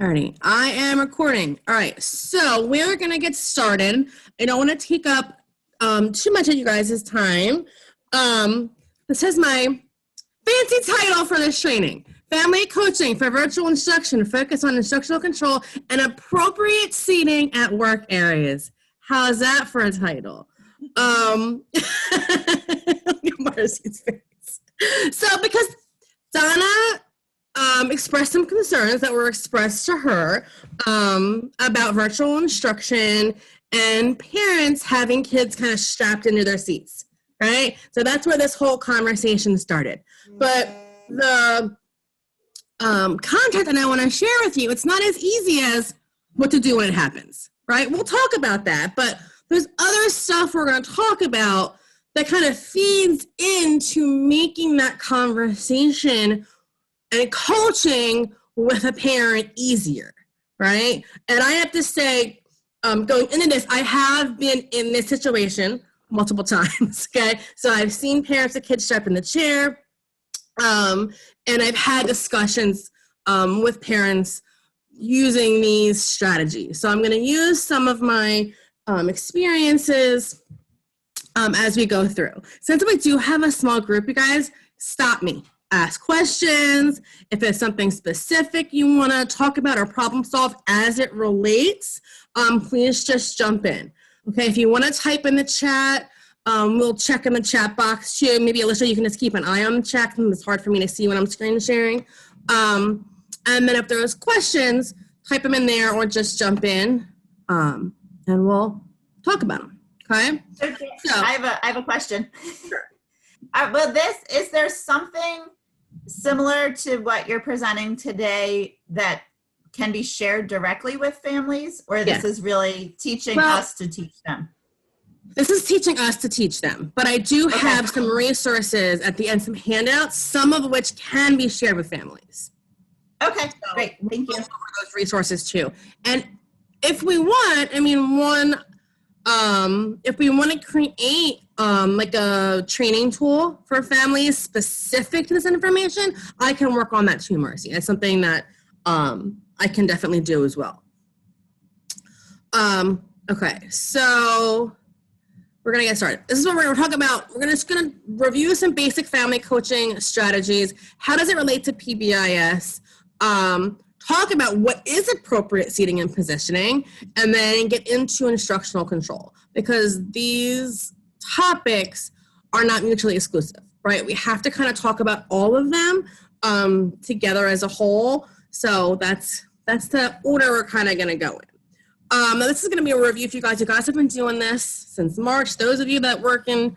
Alrighty, I am recording. All right, so we're gonna get started. I don't want to take up too much of you guys' time. This is my fancy title for this training: Family Coaching for Virtual Instruction. Focus on instructional control and appropriate seating at work areas. How's that for a title? Look at Marcy's face. So because Donna expressed some concerns that were expressed to her about virtual instruction and parents having kids kind of strapped into their seats, right? So that's where this whole conversation started. But the content that I want to share with you, it's not as easy as what to do when it happens, right? We'll talk about that, but there's other stuff we're going to talk about that kind of feeds into making that conversation and coaching with a parent easier, right? And I have to say, going into this, I have been in this situation multiple times, okay? So I've seen parents with kids strapped in the chair, and I've had discussions with parents using these strategies. So I'm gonna use some of my experiences as we go through. Since we do have a small group, you guys, stop me. Ask questions. If there's something specific you want to talk about or problem solve as it relates, please just jump in. Okay, if you want to type in the chat, we'll check in the chat box too. Maybe Alicia, you can just keep an eye on the chat because it's hard for me to see when I'm screen sharing. And then if there's questions, type them in there or just jump in and we'll talk about them. Okay? So, I have a question. Sure. Is there something similar to what you're presenting today that can be shared directly with families, or this is really teaching us to teach them? This is teaching us to teach them, but I do have some resources at the end, some handouts, some of which can be shared with families. Okay, great, thank you. Those resources too. And if we want, if we want to create like a training tool for families specific to this information, I can work on that too, Marcy. It's something that I can definitely do as well. Okay, so we're gonna get started. This is what we're gonna talk about. We're just gonna review some basic family coaching strategies. How does it relate to PBIS? Talk about what is appropriate seating and positioning, and then get into instructional control, because these topics are not mutually exclusive, right? We have to kind of talk about all of them together as a whole. So that's the order we're kind of going to go in. Now this is going to be a review for you guys. You guys have been doing this since March. Those of you that work in,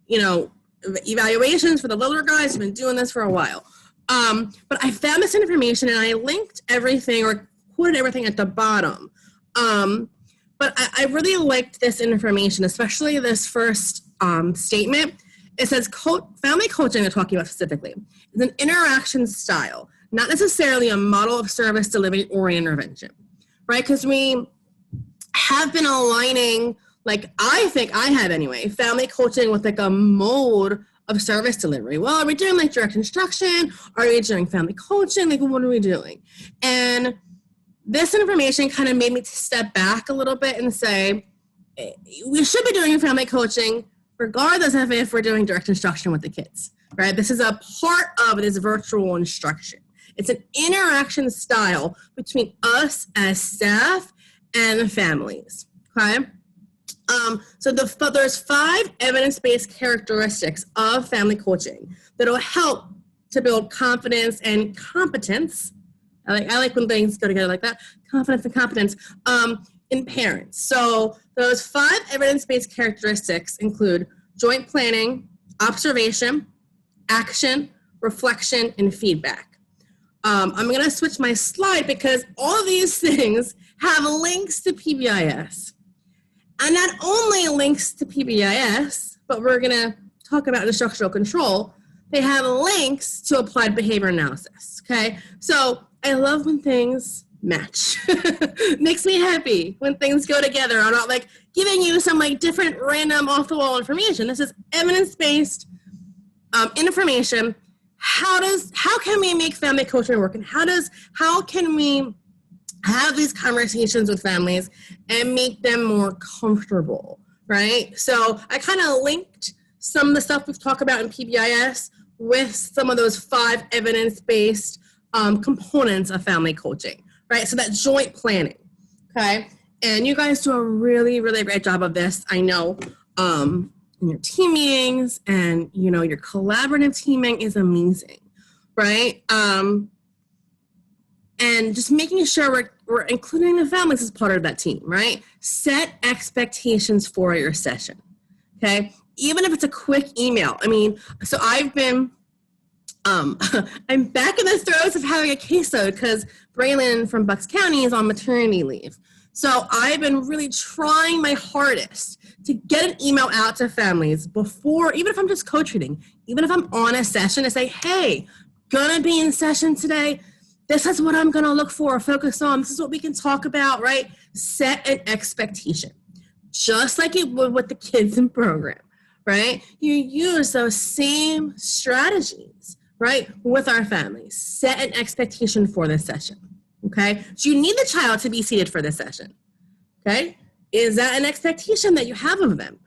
evaluations for the littler guys have been doing this for a while. But I found this information and I linked everything or quoted everything at the bottom. But I really liked this information, especially this first statement. It says, family coaching, they're talking about specifically, is an interaction style, not necessarily a model of service delivery or intervention, right? Because we have been aligning, like I think I have anyway, family coaching with like a mode of service delivery. Well, are we doing like direct instruction? Are we doing family coaching? Like, what are we doing? And this information kind of made me step back a little bit and say, we should be doing family coaching regardless of if we're doing direct instruction with the kids, right? This is a part of this virtual instruction. It's an interaction style between us as staff and the families, okay? So there's 5 evidence-based characteristics of family coaching that will help to build confidence and competence. I like when things go together like that, confidence and competence in parents. So those 5 evidence-based characteristics include joint planning, observation, action, reflection, and feedback. I'm gonna switch my slide because all of these things have links to PBIS. And not only links to PBIS, but we're gonna talk about instructional control, they have links to applied behavior analysis, okay? So I love when things match. Makes me happy when things go together. I'm not like giving you some like different random off the wall information. This is evidence-based information. How can we make family coaching work? And how can we have these conversations with families and make them more comfortable, right? So I kind of linked some of the stuff we've talked about in PBIS with some of those 5 evidence-based components of family coaching, right? So that joint planning, okay? And you guys do a really, really great job of this. I know in your team meetings and, your collaborative teaming is amazing, right? And just making sure we're including the families as part of that team, right? Set expectations for your session, okay? Even if it's a quick email. So I've been, I'm back in the throes of having a caseload because Braylon from Bucks County is on maternity leave. So I've been really trying my hardest to get an email out to families before, even if I'm just co-treating, even if I'm on a session, to say, hey, gonna be in session today. This is what I'm going to look for, focus on. This is what we can talk about, right? Set an expectation, just like it would with the kids in program, right? You use those same strategies, right, with our families. Set an expectation for this session, okay? So you need the child to be seated for this session, okay? Is that an expectation that you have of them?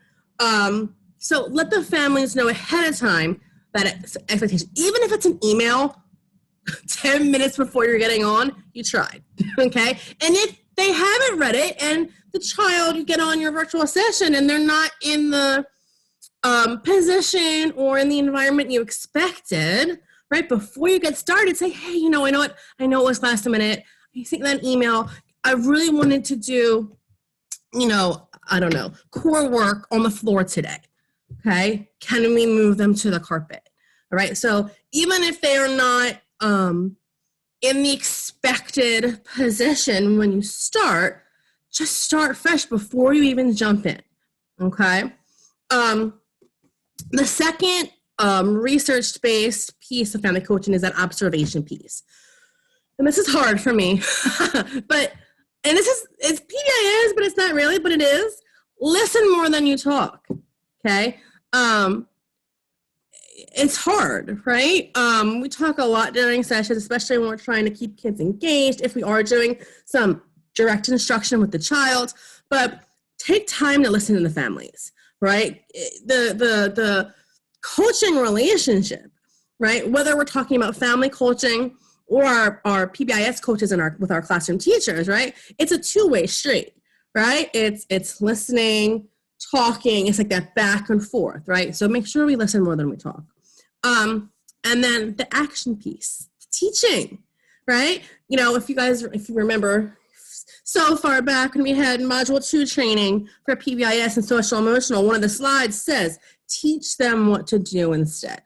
So let the families know ahead of time that expectation, even if it's an email, 10 minutes before you're getting on, you tried, okay? And if they haven't read it and the child, you get on your virtual session and they're not in the position or in the environment you expected, right? Before you get started, say, hey, I know it was last minute. I sent that email. I really wanted to do, core work on the floor today, okay? Can we move them to the carpet? All right, so even if they are not in the expected position when you start, just start fresh before you even jump in, okay? The second research-based piece of family coaching is that observation piece. And this is hard for me, it's PBIS, but it's not really, but it is. Listen more than you talk, okay? It's hard, right? We talk a lot during sessions, especially when we're trying to keep kids engaged, if we are doing some direct instruction with the child, but take time to listen to the families, right? The coaching relationship, right? Whether we're talking about family coaching or our PBIS coaches with our classroom teachers, right? It's a two-way street, right? It's listening, talking, it's like that back and forth, right? So make sure we listen more than we talk. And then the action piece, teaching, right? If you remember so far back when we had module 2 training for PBIS and social emotional, one of the slides says, teach them what to do instead,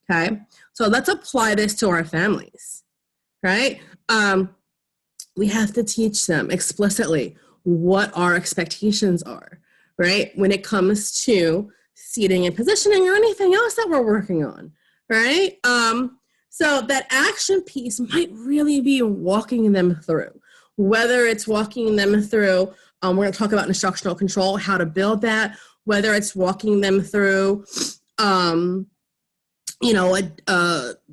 okay? So let's apply this to our families, right? We have to teach them explicitly what our expectations are, right? When it comes to seating and positioning or anything else that we're working on, right? So that action piece might really be walking them through, whether it's walking them through, we're going to talk about instructional control, how to build that, whether it's walking them through, a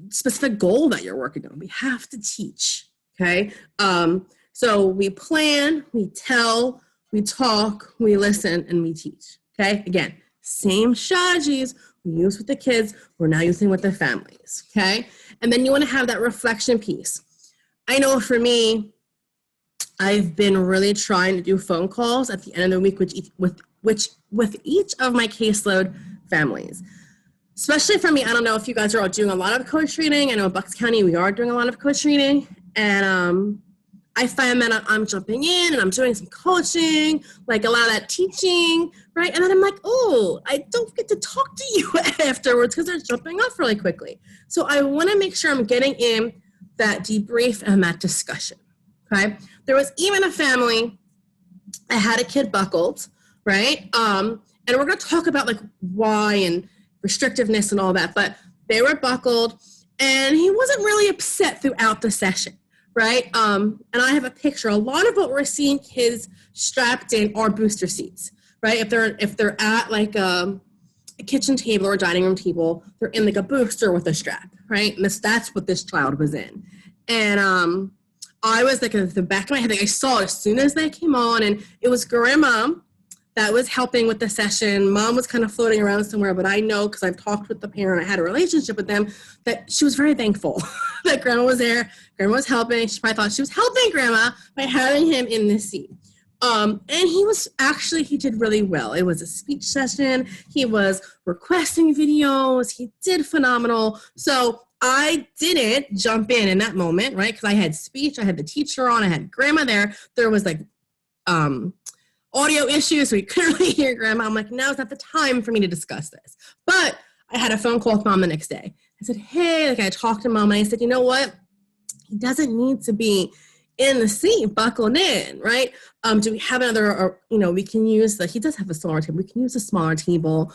specific goal that you're working on. We have to teach, okay? So we plan, we tell, we talk, we listen, and we teach, okay? Again, same strategies we use with the kids, we're now using with the families, okay? And then you want to have that reflection piece. I know for me, I've been really trying to do phone calls at the end of the week with each of my caseload families. Especially for me, I don't know if you guys are all doing a lot of co-treating. I know in Bucks County, we are doing a lot of co-treating. And I find that I'm jumping in and I'm doing some coaching, like a lot of that teaching, right? And then I'm like, oh, I don't get to talk to you afterwards because they're jumping off really quickly. So I want to make sure I'm getting in that debrief and that discussion, okay? There was even a family, I had a kid buckled, right? And we're going to talk about like why and restrictiveness and all that, but they were buckled and he wasn't really upset throughout the session, right? And I have a picture. A lot of what we're seeing kids strapped in are booster seats, right? If they're at like a kitchen table or a dining room table, they're in like a booster with a strap, right? And that's what this child was in. And I was like in the back of my head, like I saw it as soon as they came on, and it was grandma that was helping with the session. Mom was kind of floating around somewhere, but I know because I've talked with the parent, I had a relationship with them, that she was very thankful that grandma was there. Grandma was helping. She probably thought she was helping grandma by having him in the seat. And he did really well. It was a speech session. He was requesting videos. He did phenomenal. So I didn't jump in that moment, right? Because I had speech, I had the teacher on, I had grandma there. There was like audio issues, so we couldn't really hear grandma. I'm like, now is not the time for me to discuss this. But I had a phone call with mom the next day. I said, hey, like I talked to mom and I said, you know what? He doesn't need to be in the seat, buckled in, right? Do we have another, we can use he does have a smaller table. We can use a smaller table.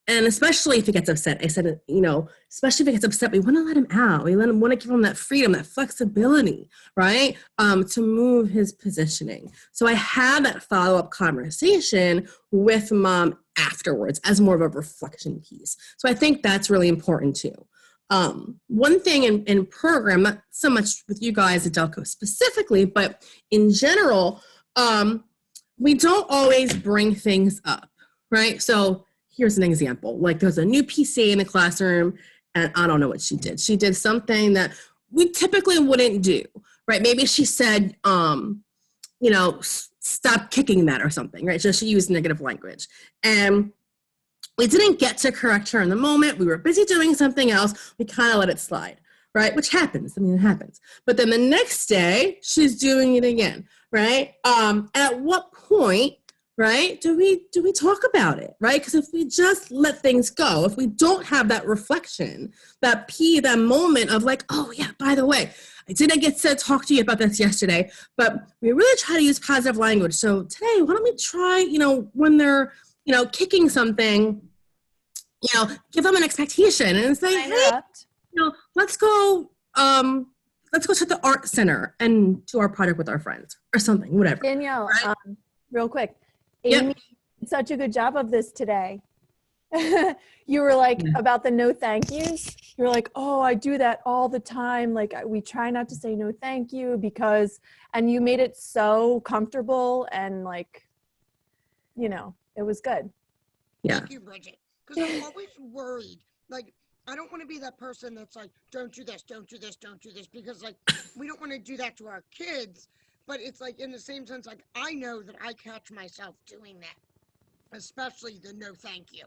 And especially if he gets upset, I said, especially if he gets upset, we want to let him out. We want to give him that freedom, that flexibility, right? To move his positioning. So I had that follow-up conversation with mom afterwards as more of a reflection piece. So I think that's really important too. One thing in program, not so much with you guys at Delco specifically, but in general, we don't always bring things up, right? So here's an example. Like there's a new PCA in the classroom and I don't know what she did. She did something that we typically wouldn't do, right? Maybe she said, stop kicking that or something, right? So she used negative language. And we didn't get to correct her in the moment. We were busy doing something else. We kind of let it slide, right? Which happens. I mean, it happens. But then the next day, she's doing it again, right? At what point, right, do we talk about it, right? Because if we just let things go, if we don't have that reflection, that moment of like, oh yeah, by the way, I didn't get to talk to you about this yesterday, but we really try to use positive language. So today, why don't we try, when they're, kicking something, give them an expectation and say, hey, let's go to the art center and do our project with our friends or something, whatever. Danielle, right? Real quick, Amy did such a good job of this today. You were like, about the no thank yous. You're like, oh, I do that all the time. Like we try not to say no thank you and you made it so comfortable and like, it was good. Yeah. Thank you, Bridget. Because I'm always worried. Like, I don't want to be that person that's like, don't do this, don't do this, don't do this. Because, like, we don't want to do that to our kids. But it's like, in the same sense, like, I know that I catch myself doing that. Especially the no thank you.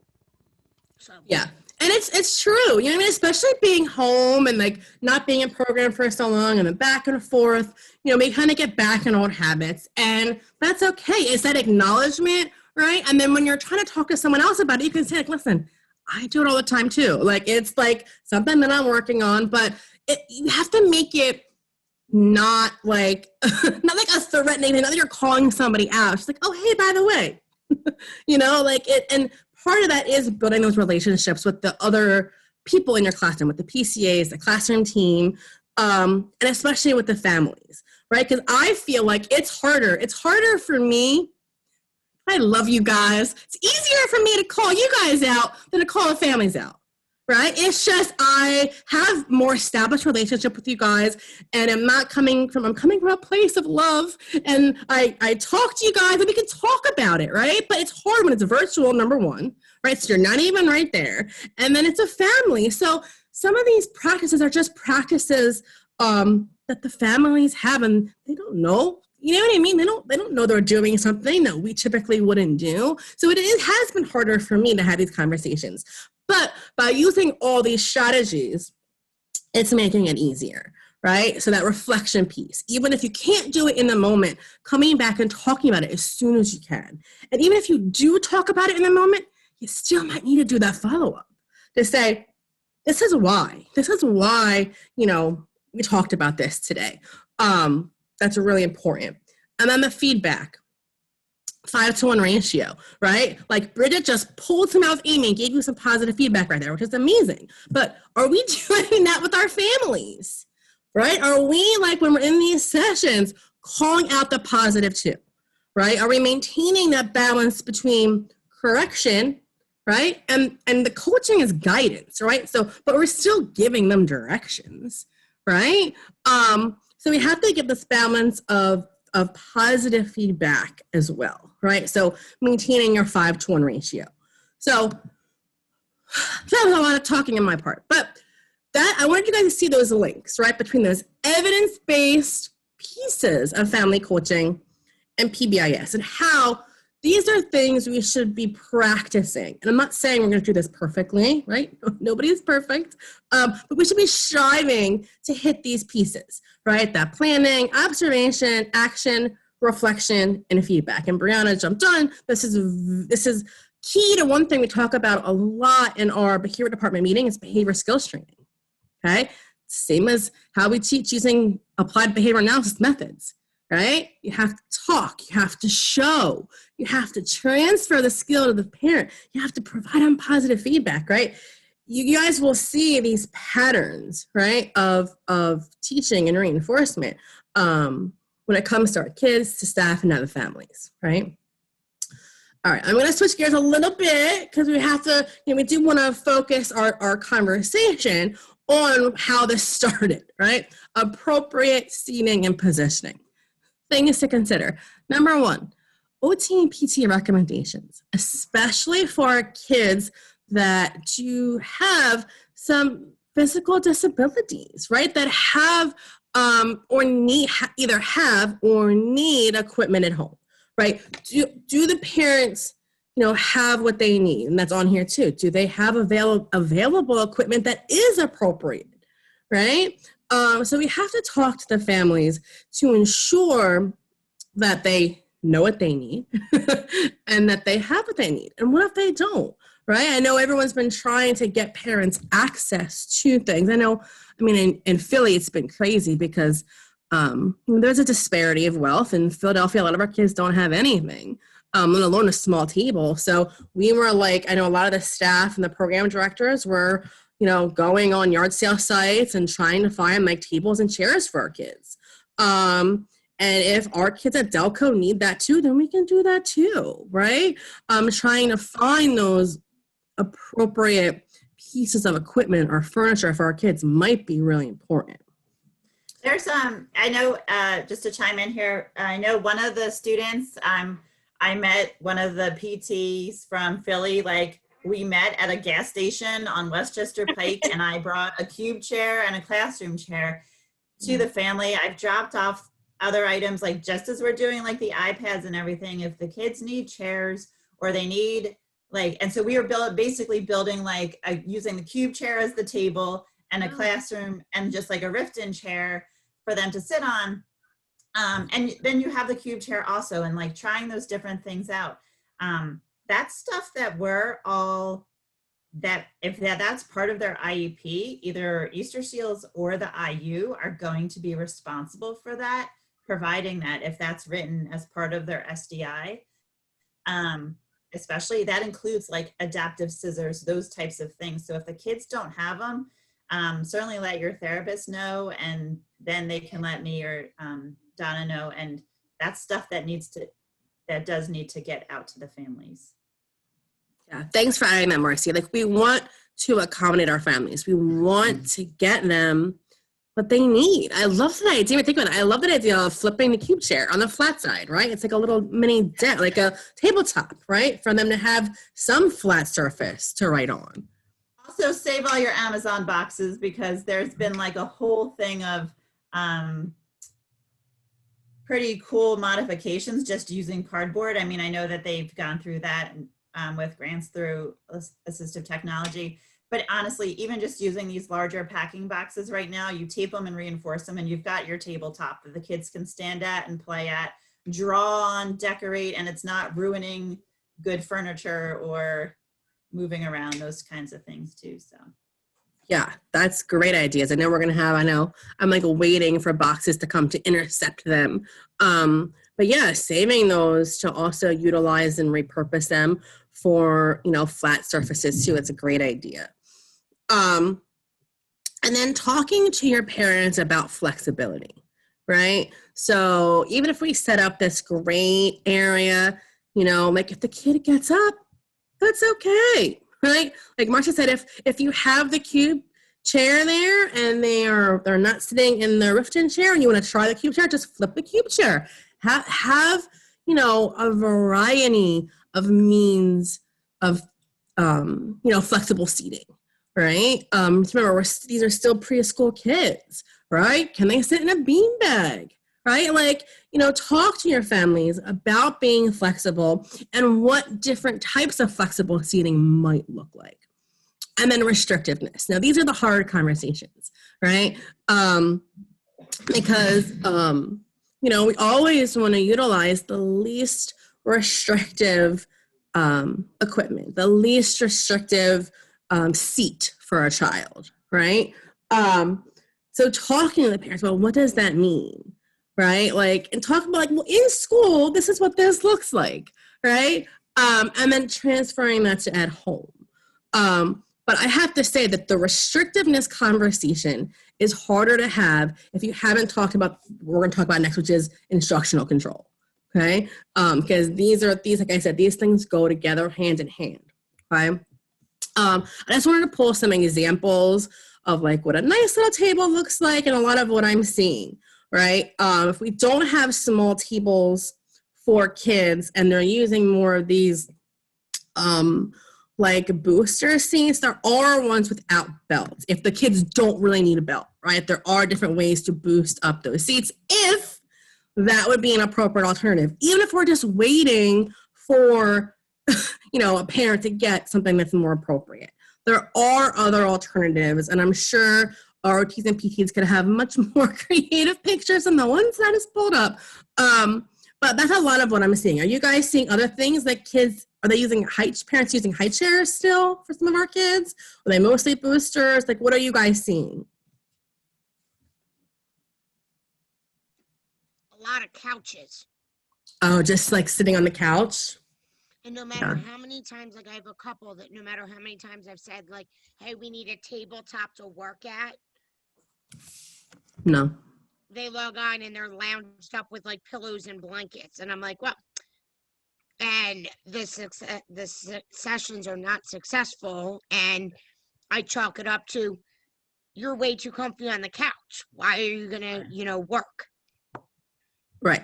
So. Yeah. And it's true. You know what I mean? Especially being home and, like, not being in program for so long and then back and forth. We kind of get back in old habits. And that's okay. It's that acknowledgement, right? And then when you're trying to talk to someone else about it, you can say, like, listen, I do it all the time too. Like, it's like something that I'm working on, but you have to make it not like a threatening, not that you're calling somebody out. It's like, oh, hey, by the way, and part of that is building those relationships with the other people in your classroom, with the PCAs, the classroom team, and especially with the families, right? Because I feel like it's harder for me. I love you guys. It's easier for me to call you guys out than to call the families out, right? It's just I have more established relationship with you guys, and I'm coming from a place of love, and I talk to you guys, and we can talk about it, right? But it's hard when it's virtual, number one, right? So you're not even right there, and then it's a family. So some of these practices are just practices that the families have, and they don't know. You know what I mean? They don't know they're doing something that we typically wouldn't do. So it has been harder for me to have these conversations. But by using all these strategies, it's making it easier, right? So that reflection piece, even if you can't do it in the moment, coming back and talking about it as soon as you can. And even if you do talk about it in the moment, you still might need to do that follow-up to say, this is why, we talked about this today. That's really important. And then the feedback, 5-to-1 ratio, right? Like Bridget just pulled some out of Amy and gave you some positive feedback right there, which is amazing. But are we doing that with our families, right? Are we, like when we're in these sessions, calling out the positive too, right? Are we maintaining that balance between correction, right? And the coaching is guidance, right? So, but we're still giving them directions, right? So we have to get this balance of positive feedback as well, right? So maintaining your 5-to-1 ratio. So that was a lot of talking on my part, but that I wanted you guys to see those links, right, between those evidence-based pieces of family coaching and PBIS, and how these are things we should be practicing. And I'm not saying we're going to do this perfectly, right? Nobody's perfect, but we should be striving to hit these pieces, right? That planning, observation, action, reflection, and feedback. And Brianna jumped on. This is key to one thing we talk about a lot in our behavior department meeting is behavior skills training. Okay, same as how we teach using applied behavior analysis methods, right? You have to talk, you have to show, you have to transfer the skill to the parent, you have to provide them positive feedback, right? You guys will see these patterns, right, of teaching and reinforcement when it comes to our kids, to staff, and other families, right? All right, I'm going to switch gears a little bit because we have to, we do want to focus our conversation on how this started, right? Appropriate seating and positioning. Things to consider. Number one, OT and PT recommendations, especially for kids that do have some physical disabilities, right? That have or need either have or need equipment at home, right? Do the parents have what they need? And that's on here too. Do they have available equipment that is appropriate, right? So we have to talk to the families to ensure that they know what they need and that they have what they need. And what if they don't, right? I know everyone's been trying to get parents access to things. In Philly, it's been crazy because there's a disparity of wealth. In Philadelphia, a lot of our kids don't have anything. Let alone a small table. So we were I know a lot of the staff and the program directors were, going on yard sale sites and trying to find tables and chairs for our kids. And if our kids at Delco need that too, then we can do that too, right? Trying to find those appropriate pieces of equipment or furniture for our kids might be really important. There's I know, just to chime in here, I know one of the students, I met one of the PTs from Philly, we met at a gas station on Westchester Pike, and I brought a cube chair and a classroom chair to the family. I've dropped off other items, just as we're doing the iPads and everything, if the kids need chairs or they need and so we were basically building using the cube chair as the table and a classroom and just a Rifton chair for them to sit on. And then you have the cube chair also, and trying those different things out. That's stuff that if that's part of their IEP, either Easter Seals or the IU are going to be responsible for that, providing that if that's written as part of their SDI. Especially that includes adaptive scissors, those types of things. So if the kids don't have them, certainly let your therapist know, and then they can let me or Donna know, and that's stuff that does need to get out to the families. Yeah, thanks for adding that, Marcy. We want to accommodate our families. We want to get them what they need. I love that idea. Think about it. I love that idea of flipping the cube chair on the flat side, right? It's a little mini deck, a tabletop, right? For them to have some flat surface to write on. Also, save all your Amazon boxes, because there's been a whole thing of pretty cool modifications just using cardboard. I know that they've gone through that with grants through assistive technology. But honestly, even just using these larger packing boxes right now, you tape them and reinforce them, and you've got your tabletop that the kids can stand at and play at, draw on, decorate, and it's not ruining good furniture or moving around, those kinds of things too. So yeah, that's great ideas. I'm waiting for boxes to come to intercept them. But yeah, saving those to also utilize and repurpose them for, flat surfaces too. It's a great idea. And then talking to your parents about flexibility, right? So even if we set up this great area, if the kid gets up, that's okay, right? Like Marcia said, if you have the cube chair there and they're not sitting in the Rifton chair and you want to try the cube chair, just flip the cube chair. Have a variety of means of flexible seating, right? Remember, these are still preschool kids, right? Can they sit in a beanbag, right? Like, talk to your families about being flexible and what different types of flexible seating might look like. And then restrictiveness. Now, these are the hard conversations, right? Because, we always want to utilize the least restrictive equipment, the least restrictive seat for a child, right? So talking to the parents about what does that mean, right? And talk about in school, this is what this looks like, right? And then transferring that to at home. But I have to say that the restrictiveness conversation is harder to have if you haven't talked about what we're going to talk about next, which is instructional control. Okay, because these, like I said, these things go together hand in hand. Okay, I just wanted to pull some examples of what a nice little table looks like, and a lot of what I'm seeing. Right, if we don't have small tables for kids, and they're using more of these, booster seats, there are ones without belts. If the kids don't really need a belt, right, there are different ways to boost up those seats. If that would be an appropriate alternative, even if we're just waiting for, a parent to get something that's more appropriate. There are other alternatives, and I'm sure ROTs and PTs could have much more creative pictures than the ones that is pulled up. But that's a lot of what I'm seeing. Are you guys seeing other things like kids? Are they using parents using high chairs still for some of our kids? Are they mostly boosters? What are you guys seeing? A lot of couches. Oh, just sitting on the couch? And no matter how many times, I have a couple that no matter how many times I've said, hey, we need a tabletop to work at. No. They log on and they're lounged up with pillows and blankets. And I'm like, well, and the sessions are not successful. And I chalk it up to, you're way too comfy on the couch. Why are you going to, work? Right.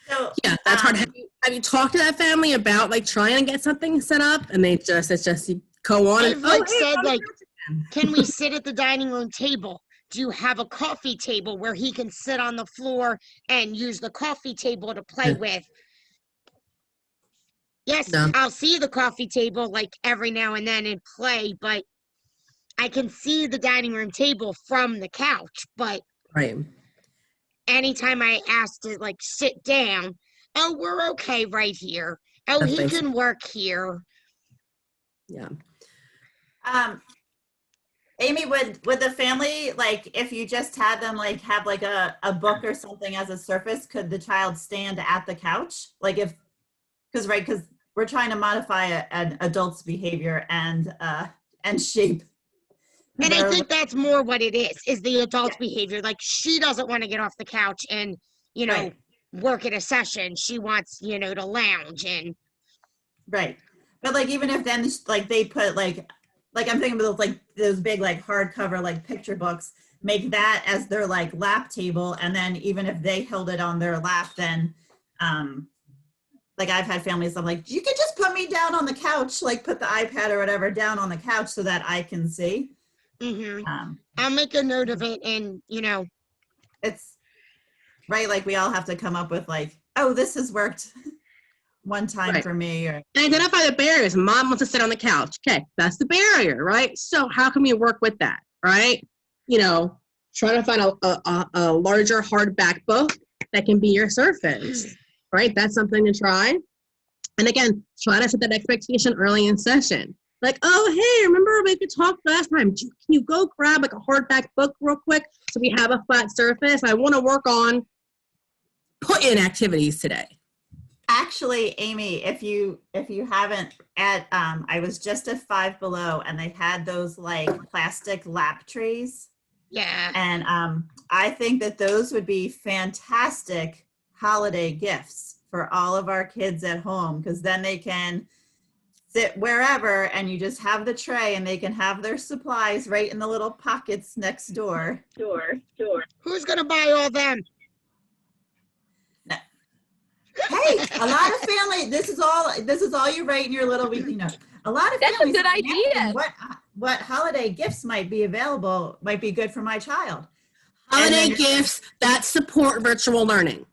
So yeah, that's hard. Have you talked to that family about trying to get something set up, and it's just you go on and said can we sit at the dining room table? Do you have a coffee table where he can sit on the floor and use the coffee table to play with? Yes, no. I'll see the coffee table every now and then and play, but I can see the dining room table from the couch. But right. Anytime I ask to sit down, oh, we're okay right here. Oh, he can work here. Yeah. Amy, would the family, if you just had them have a book or something as a surface, could the child stand at the couch? Because we're trying to modify an adult's behavior and shape. And I think that's more what it is the adult's behavior. She doesn't want to get off the couch and, right. work at a session. She wants, to lounge and. Right. But even if then they put I'm thinking of those big hardcover picture books, make that as their lap table, and then even if they held it on their lap, then I've had families, I'm you could just put me down on the couch, put the iPad or whatever down on the couch so that I can see. Mm-hmm. I'll make a note of it, and it's right. We all have to come up with oh, this has worked one time for me. Or identify the barriers. Mom wants to sit on the couch. Okay, that's the barrier, right? So how can we work with that, right? Try to find a larger hardback book that can be your surface, right? That's something to try. And again, try to set that expectation early in session. Oh, hey, remember we could talk last time? Can you go grab a hardback book real quick so we have a flat surface? I want to work on put-in activities today. Actually, Amy, if you haven't, I was just at Five Below, and they had those plastic lap trays. Yeah. And I think that those would be fantastic holiday gifts for all of our kids at home, because then they can sit wherever, and you just have the tray, and they can have their supplies right in the little pockets next door. Who's gonna buy all them? Hey, a lot of family, this is all you write in your little weekly note. A lot of That's a families good are asking idea. what holiday gifts might be available, might be good for my child. Holiday then- gifts that support virtual learning.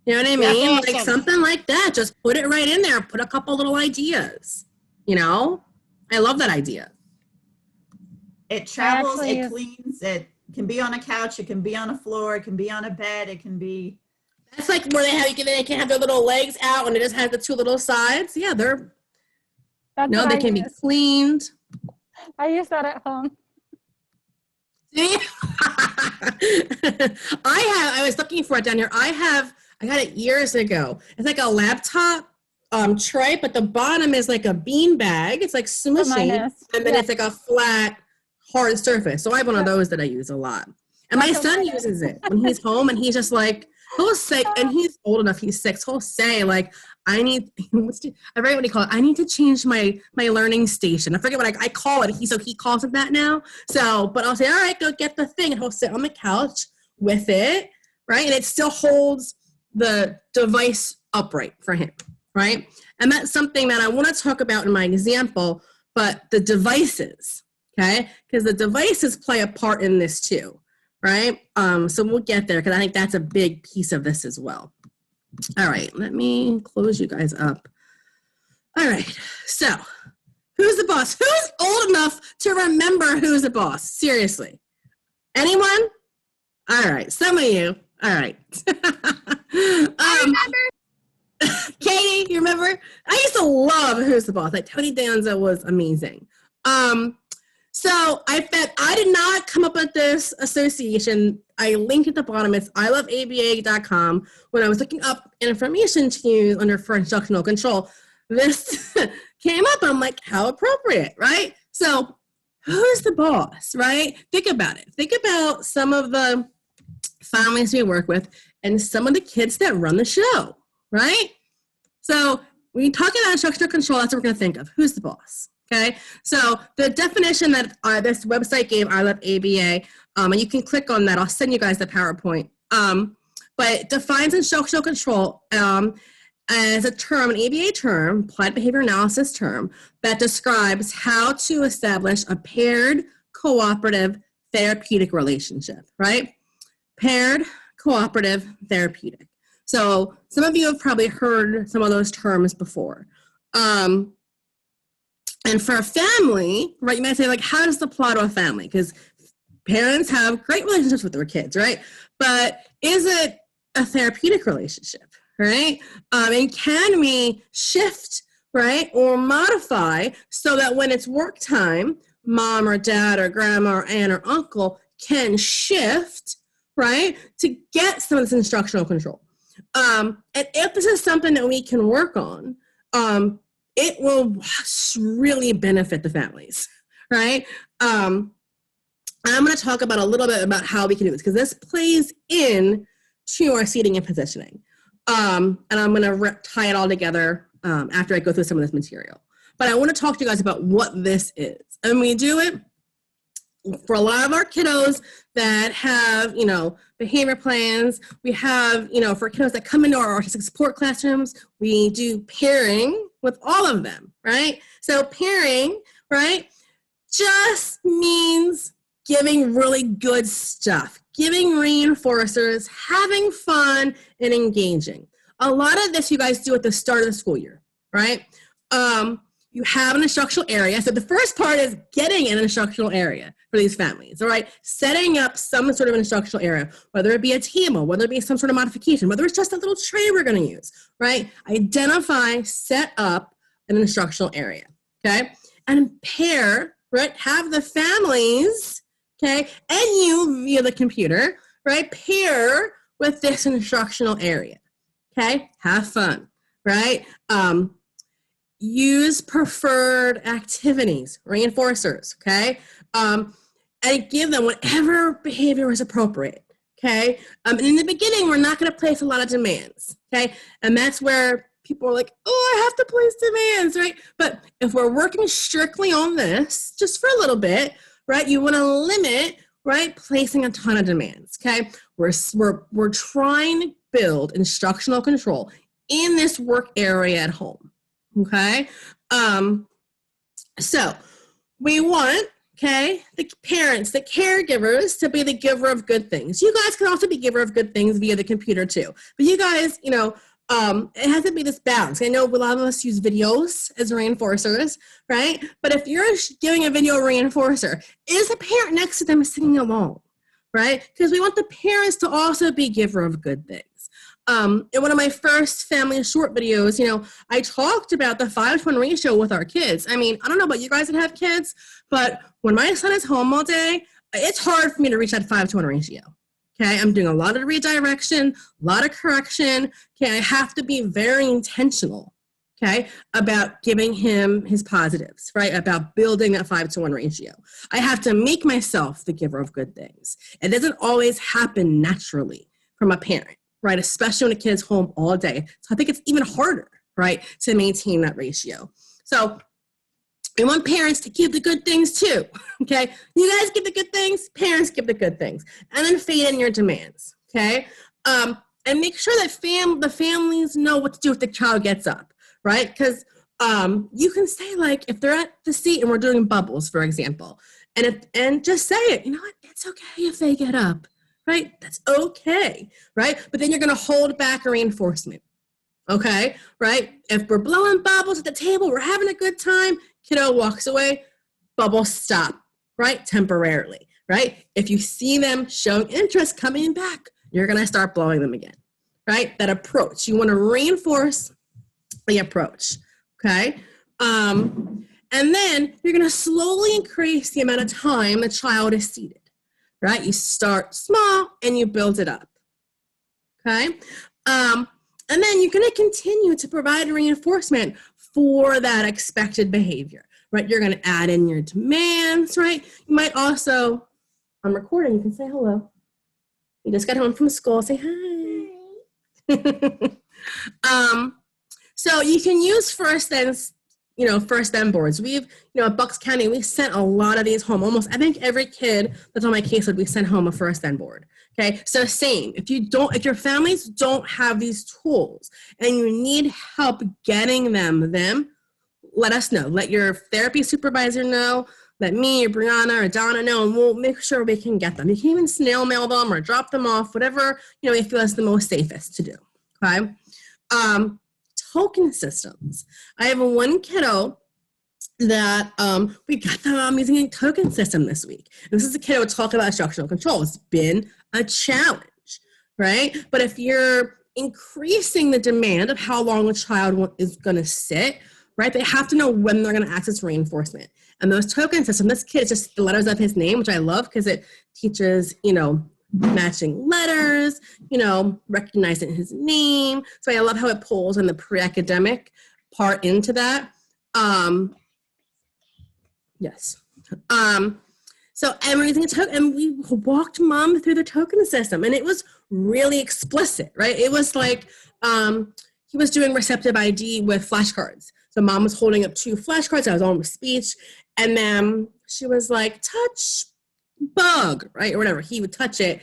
You know what I That's mean? awesome. Like something like that. Just put it right in there. Put a couple little ideas. You know? I love that idea. It travels, actually- it cleans, it can be on a couch, it can be on a floor, it can be on a bed, it can be. That's like where they can have their little legs out and it just has the two little sides. Yeah, they're That's no, what they I can be use. cleaned. I use that at home. See? I was looking for it down here. I got it years ago. It's like a laptop tray, but the bottom is like a bean bag. It's like Mine smushy, is. and then Yeah. it's like a flat, hard surface. So I have one of those that I use a lot. And my That's son okay. uses it when he's home, and he's just like, he'll say, and he's old enough, he's 6, he'll say like, I forget what he called it. I need to change my learning station. I forget what I call it. He calls it that now. So, but I'll say, all right, go get the thing. And he'll sit on the couch with it, right? And it still holds the device upright for him, right? And that's something that I want to talk about in my example, but the devices, okay? Because the devices play a part in this too, right? So we'll get there because I think that's a big piece of this as well. All right, let me close you guys up. All right, so who's the boss? Who's old enough to remember who's the boss? Seriously. Anyone? All right, some of you. All right. I remember. Katie, you remember? I used to love Who's the Boss. Like Tony Danza was amazing. So I did not come up with this association. I linked at the bottom. It's iloveaba.com. When I was looking up information to use under for instructional control, this came up. I'm like, how appropriate, right? So who's the boss, right? Think about it. Think about some of the families we work with and some of the kids that run the show, right? So when you talk about instructional control, that's what we're going to think of. Who's the boss? Okay, so the definition that this website gave, I Love ABA, and you can click on that. I'll send you guys the PowerPoint. But it defines instructional control as a term, an ABA term, applied behavior analysis term, that describes how to establish a paired, cooperative, therapeutic relationship, right? Paired, cooperative, therapeutic. So some of you have probably heard some of those terms before. And for a family, right, you might say, like, how does this apply to a family? Because parents have great relationships with their kids, right? But is it a therapeutic relationship, right? And can we shift, right, or modify so that when it's work time, mom or dad or grandma or aunt or uncle can shift, right, to get some of this instructional control. And if this is something that we can work on, it will really benefit the families, right? And I'm going to talk about a little bit about how we can do this because this plays in to our seating and positioning. And I'm going to tie it all together after I go through some of this material. But I want to talk to you guys about what this is. And we do it for a lot of our kiddos that have, behavior plans. We have, for kiddos that come into our artistic support classrooms, we do pairing with all of them, right? So pairing, right, just means giving really good stuff, giving reinforcers, having fun, and engaging. A lot of this you guys do at the start of the school year, right? You have an instructional area. So the first part is getting an instructional area for these families, all right? Setting up some sort of instructional area, whether it be a table, whether it be some sort of modification, whether it's just a little tray we're gonna use, right? Identify, set up an instructional area, okay? And pair, right? Have the families, okay? And you via the computer, right? Pair with this instructional area, okay? Have fun, right? Use preferred activities, reinforcers, okay? And give them whatever behavior is appropriate, okay? And in the beginning, we're not gonna place a lot of demands, okay? And that's where people are like, oh, I have to place demands, right? But if we're working strictly on this, just for a little bit, right, you want to limit, right, placing a ton of demands, okay? We're trying to build instructional control in this work area at home, okay? So we want, okay, the parents, the caregivers to be the giver of good things. You guys can also be giver of good things via the computer too. But you guys, you know, it has to be this balance. I know a lot of us use videos as reinforcers, right? But if you're giving a video reinforcer, is a parent next to them singing along, right? Because we want the parents to also be giver of good things. In one of my first family short videos, you know, I talked about the 5-to-1 ratio with our kids. I mean, I don't know about you guys that have kids, but when my son is home all day, it's hard for me to reach that 5-to-1 ratio. Okay, I'm doing a lot of redirection, a lot of correction. Okay, I have to be very intentional, okay, about giving him his positives, right? About building that 5-to-1 ratio. I have to make myself the giver of good things. It doesn't always happen naturally from a parent, right? Especially when a kid is home all day. So I think it's even harder, right, to maintain that ratio. So we want parents to give the good things too, okay? You guys give the good things, parents give the good things. And then fade in your demands, okay? And make sure that the families know what to do if the child gets up, right? Because you can say, like, if they're at the seat and we're doing bubbles, for example, and just say it, you know what, it's okay if they get up, right? That's okay, right? But then you're gonna hold back a reinforcement, okay, right? If we're blowing bubbles at the table, we're having a good time, kiddo walks away, bubbles stop, right? Temporarily, right? If you see them showing interest coming back, you're gonna start blowing them again, right? That approach, you wanna reinforce the approach, okay? And then you're gonna slowly increase the amount of time the child is seated, right? You start small and you build it up, okay? And then you're gonna continue to provide reinforcement for that expected behavior, right? You're gonna add in your demands, right? You might also, I'm recording, you can say hello. You just got home from school, say hi. So you can use first then boards. We've, at Bucks County, we sent a lot of these home. Almost, I think every kid that's on my caseload, we sent home a first then board. Okay, so same. If your families don't have these tools and you need help getting them, let us know. Let your therapy supervisor know. Let me or Brianna or Donna know, and we'll make sure we can get them. You can even snail mail them or drop them off, whatever you feel is the most safest to do. Okay. Token systems. I have one kiddo that we got them using a token system this week. And this is a kiddo talking about instructional control. It's been a challenge, right? But if you're increasing the demand of how long a child is going to sit, right, they have to know when they're going to access reinforcement. And those token systems, this kid is just the letters of his name, which I love because it teaches, matching letters, recognizing his name. So I love how it pulls in the pre-academic part into that. Yes. So everything took, and we walked mom through the token system, and it was really explicit, right? It was like he was doing receptive ID with flashcards. So mom was holding up 2 flashcards. I was on with speech, and then she was like, touch bug, right, or whatever. He would touch it,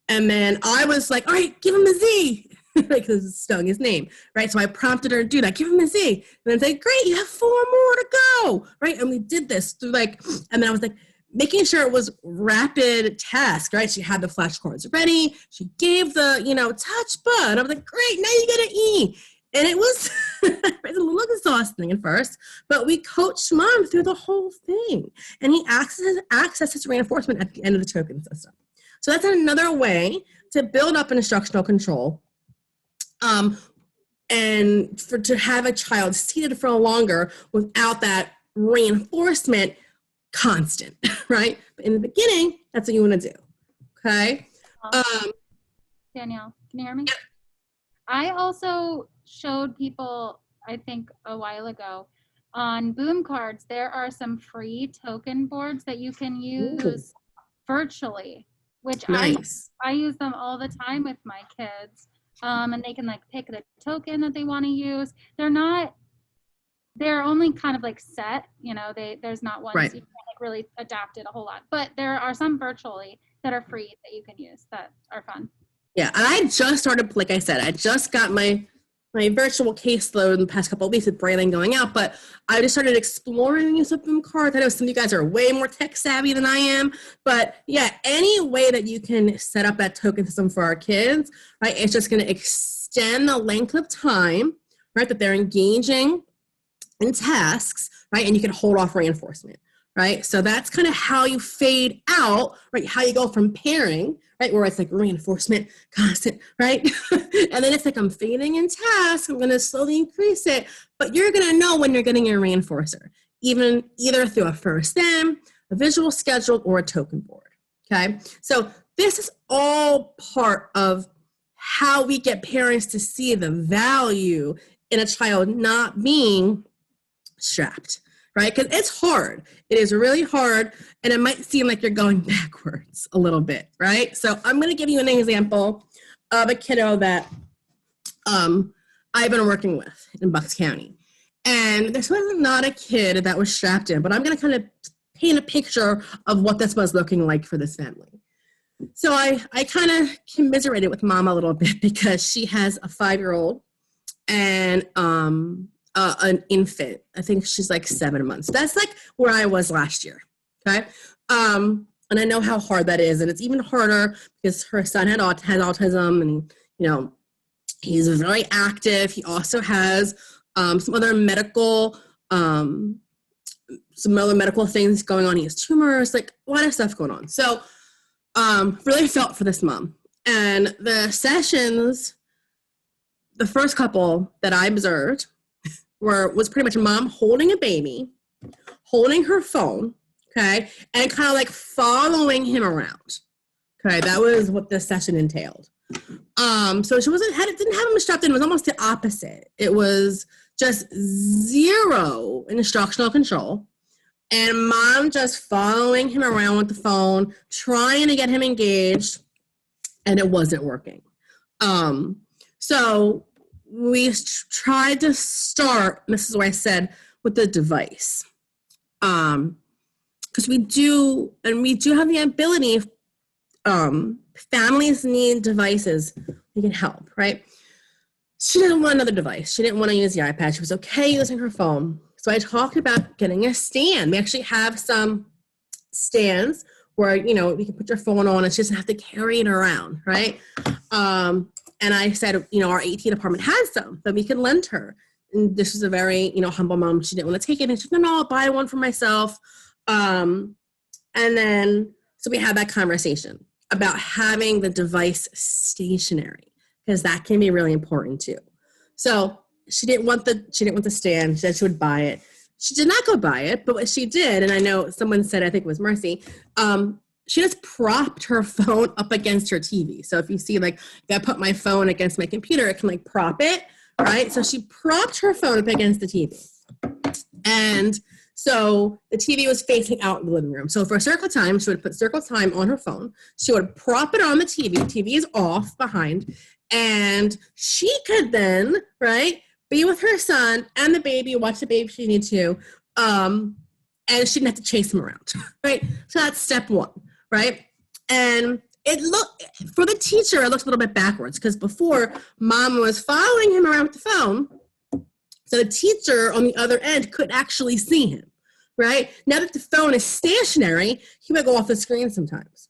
and then I was like, all right, give him a Z, because it stung his name, right? So I prompted her to do that, give him a Z, and then say, great, you have 4 more to go, right? And we did this through and then I was like, making sure it was rapid task, right? She had the flashcards ready. She gave the, touch bud. I was like, great, now you get an E. And it was a little exhausting at first, but we coached mom through the whole thing. And he accesses reinforcement at the end of the token system. So that's another way to build up an instructional control and to have a child seated for longer without that reinforcement constant, right? But in the beginning, that's what you want to do, okay? Danielle, can you hear me? I also showed people, I think a while ago, on Boom Cards, there are some free token boards that you can use virtually, which nice. I use them all the time with my kids. and they can like pick the token that they want to use. They're only kind of like set, there's not ones Right. you can't like really adapt it a whole lot, but there are some virtually that are free that you can use that are fun. Yeah, and I just started, like I said, I just got my virtual caseload in the past couple of weeks with Braylon going out, but I just started exploring the use of boom cards. I know some of you guys are way more tech savvy than I am, but yeah, any way that you can set up that token system for our kids, right, it's just going to extend the length of time, right, that they're engaging in tasks, right, and you can hold off reinforcement, right? So that's kind of how you fade out, right, how you go from pairing, right, where it's like reinforcement, constant, right? And then it's like I'm fading in tasks, I'm going to slowly increase it, but you're going to know when you're getting your reinforcer, either through a first them, a visual schedule, or a token board, okay? So this is all part of how we get parents to see the value in a child not being strapped, right? Because it's hard. It is really hard, and it might seem like you're going backwards a little bit, right? So I'm going to give you an example of a kiddo that I've been working with in Bucks County. And this was not a kid that was strapped in, but I'm going to kind of paint a picture of what this was looking like for this family. So I kind of commiserated with mom a little bit because she has a 5-year-old and an infant. I think she's like 7 months. That's like where I was last year. Okay. And I know how hard that is. And it's even harder because her son has autism, and, he's very active. He also has some other medical things going on. He has tumors, like a lot of stuff going on. So really felt for this mom. And the sessions, the first couple that I observed was pretty much a mom holding a baby, holding her phone, okay, and kind of like following him around. Okay, that was what this session entailed. So she didn't have him strapped in. It was almost the opposite. It was just zero instructional control, and mom just following him around with the phone, trying to get him engaged, and it wasn't working. So we tried to start, this is what I said, with the device. Because we do have the ability, families need devices that can help, right? She didn't want another device. She didn't want to use the iPad. She was okay using her phone. So I talked about getting a stand. We actually have some stands where, you can put your phone on and she doesn't have to carry it around, right? And I said, our AT department has some that we can lend her. And this was a very, humble mom. She didn't want to take it. And she said, no, I'll buy one for myself. And then, so we had that conversation about having the device stationary, because that can be really important too. So she didn't want the stand. She said she would buy it. She did not go buy it, but what she did, and I know someone said, I think it was Mercy, she just propped her phone up against her TV. So if you see, like, if I put my phone against my computer, it can like prop it, right? So she propped her phone up against the TV. And so the TV was facing out in the living room. So for circle time, she would put circle time on her phone. She would prop it on the TV. TV is off behind. And she could then, right, be with her son and the baby, watch the baby if she needed to. And she didn't have to chase him around, right? So that's step one, right? And for the teacher, it looks a little bit backwards because before, mom was following him around with the phone. So the teacher on the other end could actually see him, right? Now that the phone is stationary, he would go off the screen sometimes.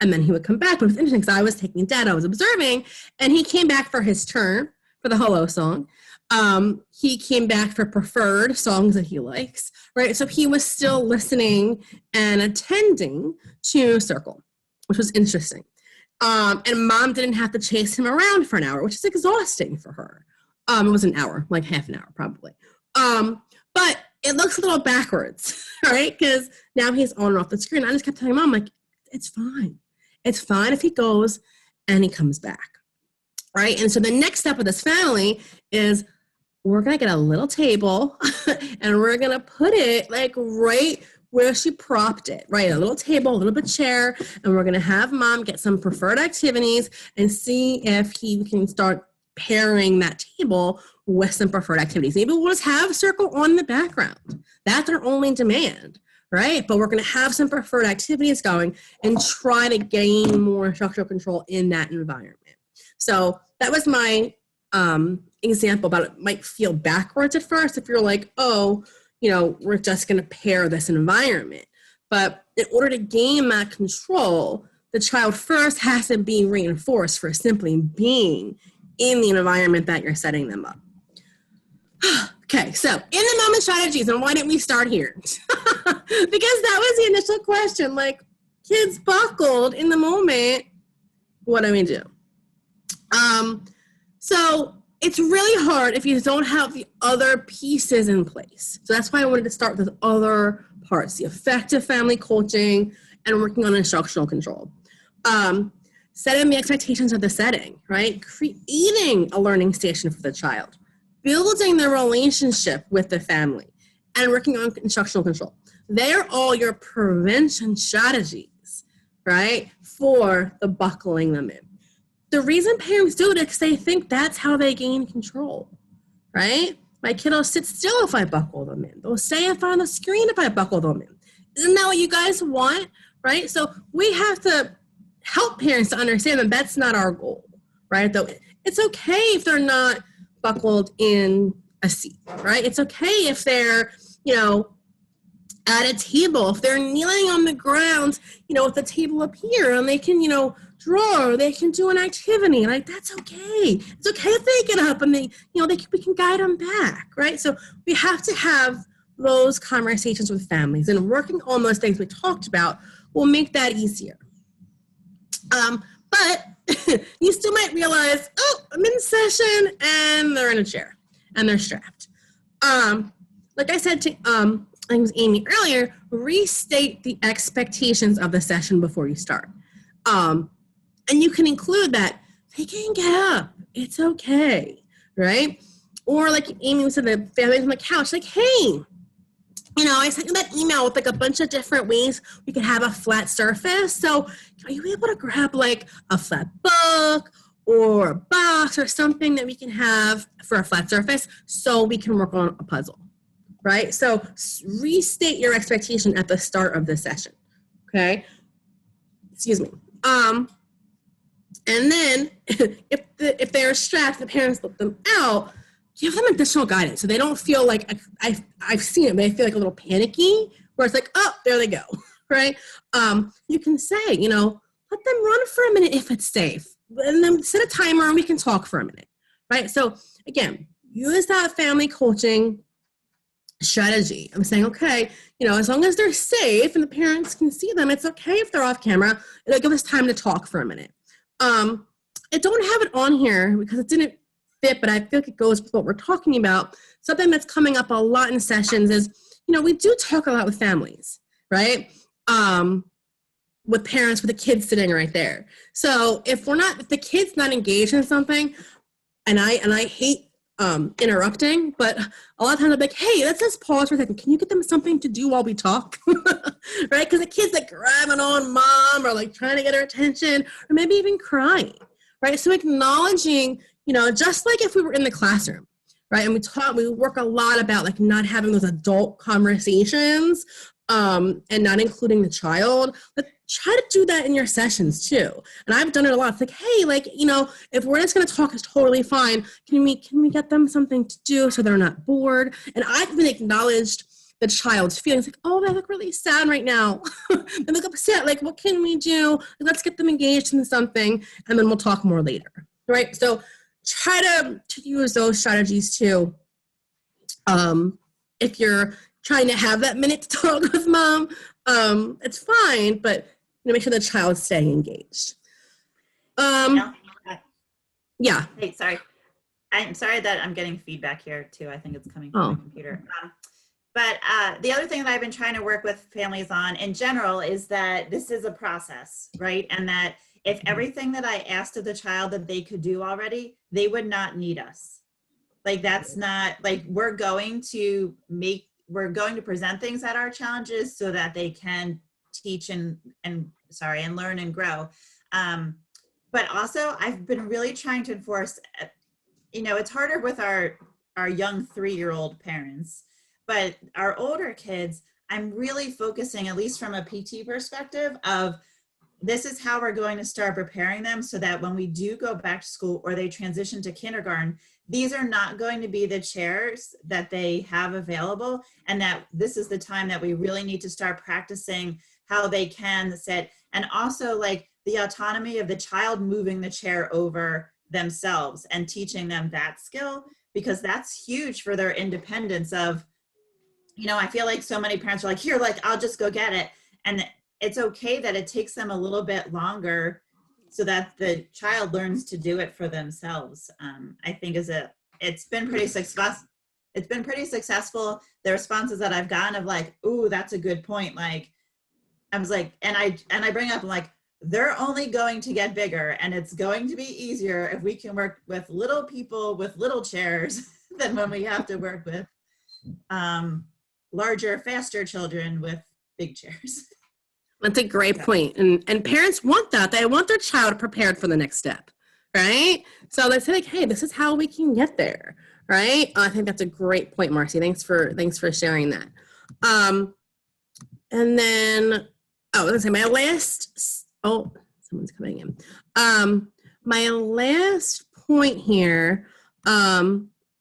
And then he would come back. But it was interesting because I was taking data, I was observing, and he came back for his turn for the Hello song. He came back for preferred songs that he likes, right? So he was still listening and attending to Circle, which was interesting. And mom didn't have to chase him around for an hour, which is exhausting for her. It was an hour, like half an hour probably. But it looks a little backwards, right? Because now he's on and off the screen. I just kept telling mom, like, it's fine. It's fine if he goes and he comes back, right? And so the next step of this family is we're going to get a little table and we're going to put it like right where she propped it, right? A little table, a little bit chair, and we're going to have mom get some preferred activities and see if he can start pairing that table with some preferred activities. Maybe we'll just have a circle on the background. That's our only demand, right? But we're going to have some preferred activities going and try to gain more instructional control in that environment. So that was my example about it might feel backwards at first if you're like, oh, you know, we're just going to pair this environment. But in order to gain that control, the child first has to be reinforced for simply being in the environment that you're setting them up. Okay, so in the moment strategies, and why didn't we start here? Because that was the initial question, like, kids buckled in the moment, what do we do? So it's really hard if you don't have the other pieces in place. So that's why I wanted to start with other parts, the effective family coaching and working on instructional control. Setting the expectations of the setting, right? Creating a learning station for the child, building the relationship with the family, and working on instructional control. They're all your prevention strategies, right, for the buckling them in. The reason parents do it is because they think that's how they gain control, right? My kid will sit still if I buckle them in. They'll stay in front of the screen if I buckle them in. Isn't that what you guys want, right? So we have to help parents to understand that that's not our goal, right? Though it's okay if they're not buckled in a seat, right? It's okay if they're, you know, at a table, if they're kneeling on the ground, you know, with the table up here, and they can, you know, draw, or they can do an activity, like, that's okay. It's okay if they get up and they, you know, we can guide them back, right? So we have to have those conversations with families, and working on those things we talked about will make that easier. But you still might realize, oh, I'm in session and they're in a chair and they're strapped. Like I said to, I think it was Amy earlier, restate the expectations of the session before you start. And you can include that they can get up, it's okay, right? Or like Amy said, the family on the couch, like, hey, you know, I sent you that email with like a bunch of different ways we could have a flat surface. So are you able to grab like a flat book or a box or something that we can have for a flat surface so we can work on a puzzle, right? So restate your expectation at the start of the session, okay? Excuse me. And then if they're strapped, the parents let them out, give them additional guidance so they don't feel like, I've seen it, they feel like a little panicky, where it's like, oh, there they go, right? You can say, you know, let them run for a minute if it's safe, and then set a timer and we can talk for a minute, right? So again, use that family coaching strategy. I'm saying, okay, you know, as long as they're safe and the parents can see them, it's okay if they're off camera. It'll give us time to talk for a minute. I don't have it on here because it didn't fit, but I feel like it goes with what we're talking about. Something that's coming up a lot in sessions is, you know, we do talk a lot with families, right? With parents, with the kids sitting right there. So if the kid's not engaged in something, and I hate interrupting, but a lot of times I'm like, hey, let's just pause for a second. Can you get them something to do while we talk? Right? Because the kid's like grabbing on mom or like trying to get her attention or maybe even crying, right? So acknowledging, you know, just like if we were in the classroom, right? And we work a lot about like not having those adult conversations and not including the child. But try to do that in your sessions too. And I've done it a lot. It's like, hey, like, you know, if we're just going to talk, it's totally fine. Can we get them something to do so they're not bored? And I've even acknowledged the child's feelings, like, oh, they look really sad right now. They look upset. Like, what can we do? Let's get them engaged in something, and then we'll talk more later, right? So try to use those strategies too. If you're trying to have that minute to talk with mom, it's fine, but you know, make sure the child's staying engaged. Yeah. Hey, sorry. I'm sorry that I'm getting feedback here too. I think it's coming from my computer. But the other thing that I've been trying to work with families on in general is that this is a process, right? And that if everything that I asked of the child that they could do already, they would not need us. Like, that's not, like, we're going to make we're going to present things that are challenges so that they can teach and learn and grow. But also I've been really trying to enforce, it's harder with our young 3-year-old parents, but our older kids, I'm really focusing, at least from a PT perspective, of this is how we're going to start preparing them so that when we do go back to school or they transition to kindergarten, these are not going to be the chairs that they have available, and that this is the time that we really need to start practicing how they can sit, and also like the autonomy of the child moving the chair over themselves and teaching them that skill, because that's huge for their independence of, I feel like so many parents are like, here, like, I'll just go get it. And it's okay that it takes them a little bit longer so that the child learns to do it for themselves. I think it's been pretty successful. It's been pretty successful. The responses that I've gotten of like, ooh, that's a good point. Like, I was like, and I bring up like, they're only going to get bigger, and it's going to be easier if we can work with little people with little chairs than when we have to work with larger, faster children with big chairs. That's a great point. And parents want that. They want their child prepared for the next step, right? So they say like, hey, this is how we can get there, right? I think that's a great point, Marcy. Thanks for sharing that. And then, I was gonna say my last, someone's coming in. My last point here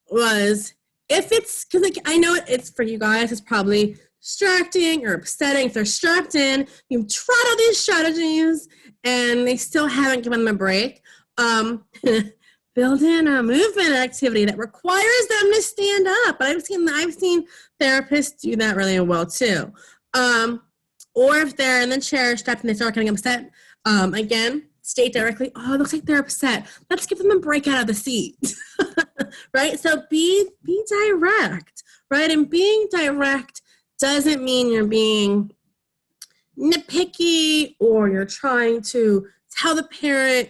was, if it's, because like I know it's for you guys, it's probably distracting or upsetting. If they're strapped in, you've tried all these strategies and they still haven't given them a break. Build in a movement activity that requires them to stand up. I've seen therapists do that really well too. Or if they're in the chair strapped and they start getting upset, again, state directly, oh, it looks like they're upset. Let's give them a break out of the seat, right? So be direct, right? And being direct doesn't mean you're being nitpicky or you're trying to tell the parent,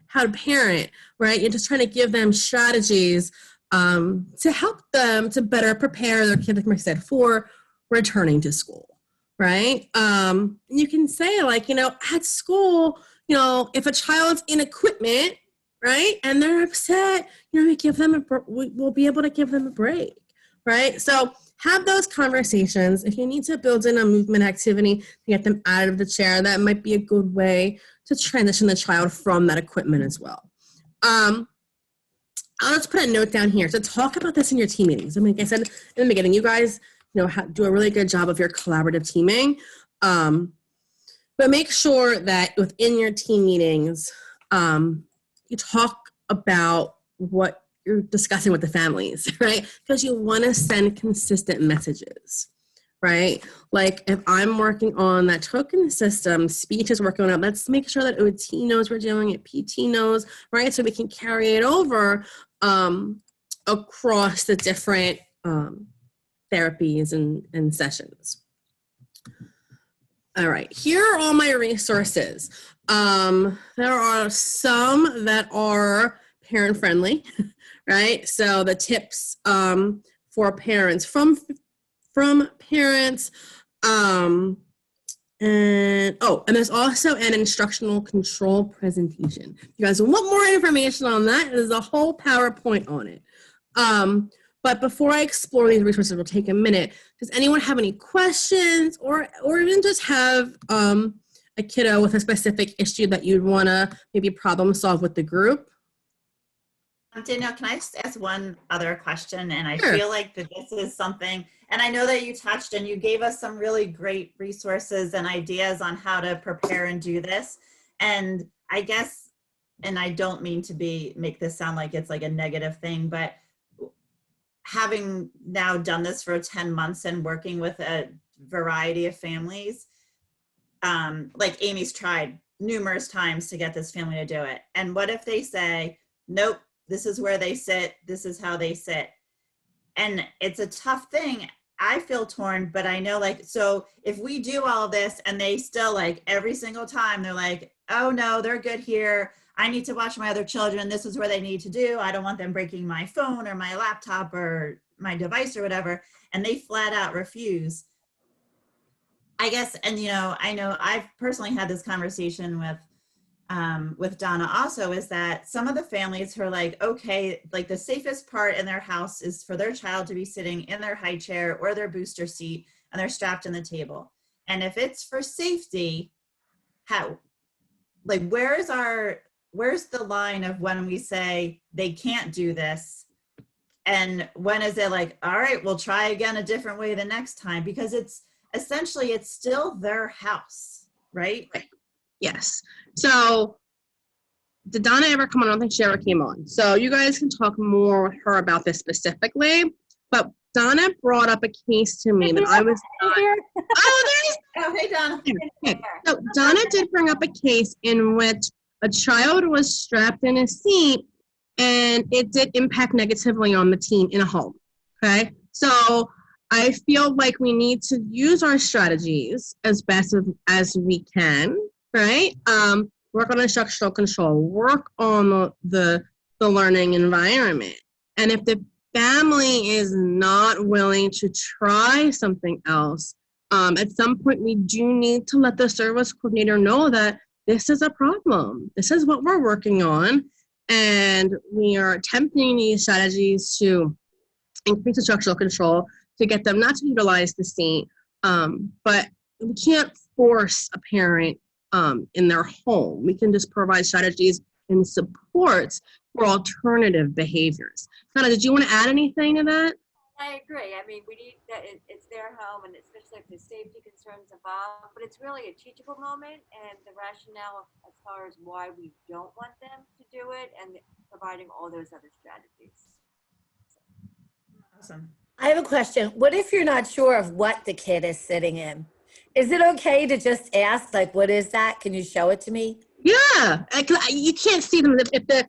how to parent, right? You're just trying to give them strategies to help them to better prepare their kid, like I said, for returning to school, right? You can say like, at school, if a child's in equipment, right, and they're upset, we'll be able to give them a break, right? So have those conversations. If you need to build in a movement activity to get them out of the chair, that might be a good way to transition the child from that equipment as well. I'll just put a note down here. So talk about this in your team meetings. Like I said in the beginning, you guys, do a really good job of your collaborative teaming. But make sure that within your team meetings, you talk about what you're discussing with the families, right? Because you want to send consistent messages, right? Like if I'm working on that token system, speech is working on it, let's make sure that OT knows we're doing it, PT knows, right? So we can carry it over across the different therapies and sessions. All right, here are all my resources. There are some that are parent friendly, right? So the tips for parents from parents, and there's also an instructional control presentation. If you guys want more information on that, there's a whole PowerPoint on it. But before I explore these resources, we'll take a minute. Does anyone have any questions or even just have a kiddo with a specific issue that you'd want to maybe problem solve with the group? Danielle, can I just ask one other question? And I Sure. feel like that this is something, and I know that you touched and you gave us some really great resources and ideas on how to prepare and do this. And I guess, and I don't mean to make this sound like it's like a negative thing, but having now done this for 10 months and working with a variety of families, like Amy's tried numerous times to get this family to do it. And what if they say, nope, this is where they sit, this is how they sit. And it's a tough thing. I feel torn, but I know like, so if we do all of this and they still like every single time, they're like, oh no, they're good here. I need to watch my other children. This is where they need to do. I don't want them breaking my phone or my laptop or my device or whatever, and they flat out refuse. I guess, and I know I've personally had this conversation with Donna also, is that some of the families who are like, okay, like the safest part in their house is for their child to be sitting in their high chair or their booster seat, and they're strapped in the table. And if it's for safety, where's the line of when we say they can't do this, and when is it like, all right, we'll try again a different way the next time? Because it's still their house, right? Yes. So did Donna ever come on? I don't think she ever came on. So you guys can talk more with her about this specifically. But Donna brought up a case to me that I was Here. Oh, hey, Donna. Okay. So Donna did bring up a case in which a child was strapped in a seat and it did impact negatively on the teen in a home. Okay. So I feel like we need to use our strategies as best as we can, right? Work on instructional control, work on the learning environment. And if the family is not willing to try something else, at some point we do need to let the service coordinator know that this is a problem. This is what we're working on. And we are attempting these strategies to increase instructional control, to get them not to utilize the seat, but we can't force a parent in their home. We can just provide strategies and supports for alternative behaviors. Donna, did you want to add anything to that? I agree. I mean, we need that. It's their home, and especially if there's safety concerns involved. But it's really a teachable moment, and the rationale as far as why we don't want them to do it, and providing all those other strategies. Awesome. I have a question. What if you're not sure of what the kid is sitting in? Is it okay to just ask, like, what is that? Can you show it to me? Yeah, you can't see them if the